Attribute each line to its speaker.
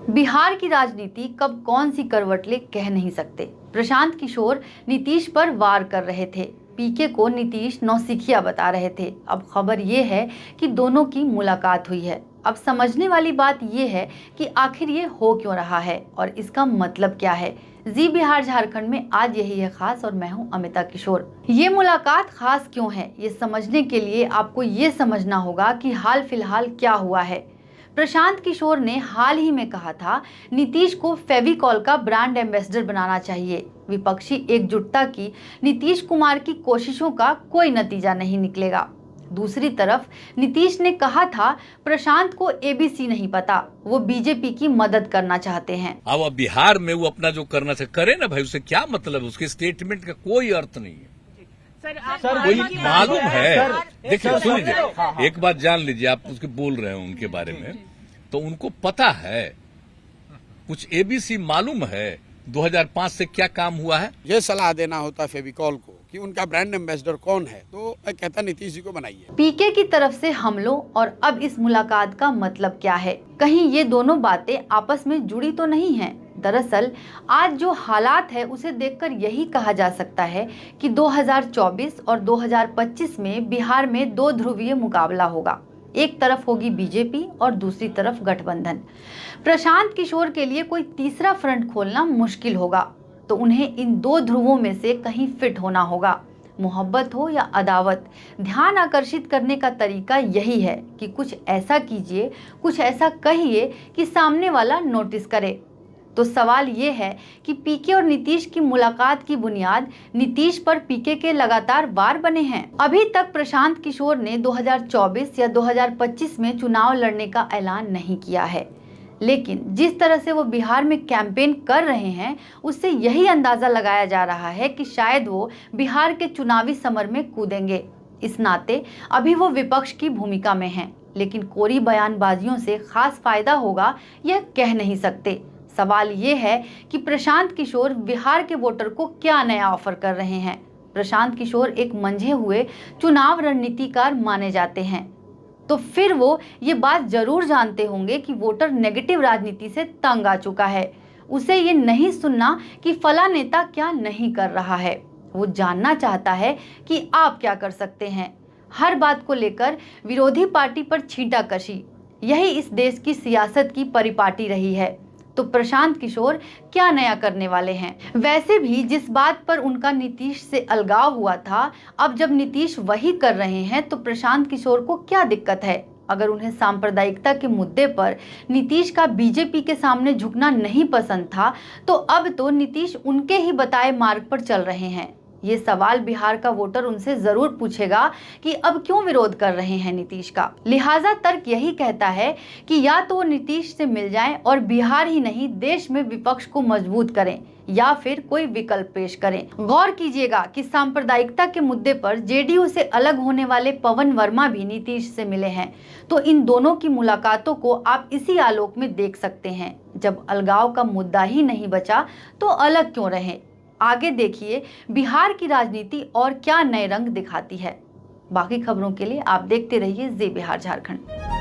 Speaker 1: बिहार की राजनीति कब कौन सी करवट ले कह नहीं सकते। प्रशांत किशोर नीतीश पर वार कर रहे थे, पीके को नीतीश नौसिखिया बता रहे थे। अब खबर ये है कि दोनों की मुलाकात हुई है। अब समझने वाली बात ये है कि आखिर ये हो क्यों रहा है और इसका मतलब क्या है। जी बिहार झारखंड में आज यही है खास और मैं हूं अमिता किशोर। ये मुलाकात खास क्यों है, ये समझने के लिए आपको ये समझना होगा कि हाल फिलहाल क्या हुआ है। प्रशांत किशोर ने हाल ही में कहा था नीतीश को फेविकॉल का ब्रांड एम्बेसडर बनाना चाहिए। विपक्षी एकजुटता की नीतीश कुमार की कोशिशों का कोई नतीजा नहीं निकलेगा। दूसरी तरफ नीतीश ने कहा था प्रशांत को एबीसी नहीं पता, वो बीजेपी की मदद करना चाहते हैं।
Speaker 2: अब बिहार में वो अपना जो करना चाहिए करे ना भाई, उसे क्या मतलब, उसके स्टेटमेंट का कोई अर्थ नहीं है। सर कोई मालूम है, देखिए सुन लीजिए, एक बात जान लीजिए, आप उसके बोल रहे हैं उनके बारे में, तो उनको पता है, कुछ एबीसी मालूम है 2005 से क्या काम हुआ है।
Speaker 3: ये सलाह देना होता फेविकॉल को कि उनका ब्रांड एम्बेसडर कौन है, तो मैं कहता नीतीश जी को बनाइए।
Speaker 1: पीके की तरफ से हमलों और अब इस मुलाकात का मतलब क्या है, कहीं ये दोनों बातें आपस में जुड़ी तो नहीं हैं। दरअसल आज जो हालात है उसे देखकर यही कहा जा सकता है कि 2024 और 2025 में बिहार में दो ध्रुवीय मुकाबला होगा। एक तरफ होगी बीजेपी और दूसरी तरफ गठबंधन। प्रशांत किशोर के लिए कोई तीसरा फ्रंट खोलना मुश्किल होगा, तो उन्हें इन दो ध्रुवों में से कहीं फिट होना होगा। मोहब्बत हो या अदावत, ध्यान आकर्षित करने का तरीका यही है कि कुछ ऐसा कीजिए, कुछ ऐसा कहिए कि सामने वाला नोटिस करे। तो सवाल ये है कि पीके और नीतीश की मुलाकात की बुनियाद नीतीश पर पीके के लगातार वार बने हैं। अभी तक प्रशांत किशोर ने 2024 या 2025 में चुनाव लड़ने का ऐलान नहीं किया है, लेकिन जिस तरह से वो बिहार में कैंपेन कर रहे हैं उससे यही अंदाजा लगाया जा रहा है कि शायद वो बिहार के चुनावी समर में कूदेंगे। इस नाते अभी वो विपक्ष की भूमिका में हैं, लेकिन कोरी बयानबाजियों से खास फायदा होगा यह कह नहीं सकते। सवाल ये है कि प्रशांत किशोर बिहार के वोटर को क्या नया ऑफर कर रहे हैं। प्रशांत किशोर एक मंझे हुए चुनाव रणनीतिकार माने जाते हैं, तो फिर वो ये बात जरूर जानते होंगे कि वोटर नेगेटिव राजनीति से तंग आ चुका है। उसे ये नहीं सुनना कि फला नेता क्या नहीं कर रहा है, वो जानना चाहता है कि आप क्या कर सकते हैं। हर बात को लेकर विरोधी पार्टी पर छींटाकशी, यही इस देश की सियासत की परिपाटी रही है। तो प्रशांत किशोर क्या नया करने वाले हैं। वैसे भी जिस बात पर उनका नीतीश से अलगाव हुआ था, अब जब नीतीश वही कर रहे हैं तो प्रशांत किशोर को क्या दिक्कत है। अगर उन्हें सांप्रदायिकता के मुद्दे पर नीतीश का बीजेपी के सामने झुकना नहीं पसंद था, तो अब तो नीतीश उनके ही बताए मार्ग पर चल रहे हैं। ये सवाल बिहार का वोटर उनसे जरूर पूछेगा कि अब क्यों विरोध कर रहे हैं नीतीश का। लिहाजा तर्क यही कहता है कि या तो वो नीतीश से मिल जाएं और बिहार ही नहीं देश में विपक्ष को मजबूत करें, या फिर कोई विकल्प पेश करें। गौर कीजिएगा कि सांप्रदायिकता के मुद्दे पर जेडीयू से अलग होने वाले पवन वर्मा भी नीतीश से मिले हैं, तो इन दोनों की मुलाकातों को आप इसी आलोक में देख सकते हैं। जब अलगाव का मुद्दा ही नहीं बचा तो अलग क्यों रहें। आगे देखिए बिहार की राजनीति और क्या नए रंग दिखाती है। बाकी खबरों के लिए आप देखते रहिए जी बिहार झारखंड।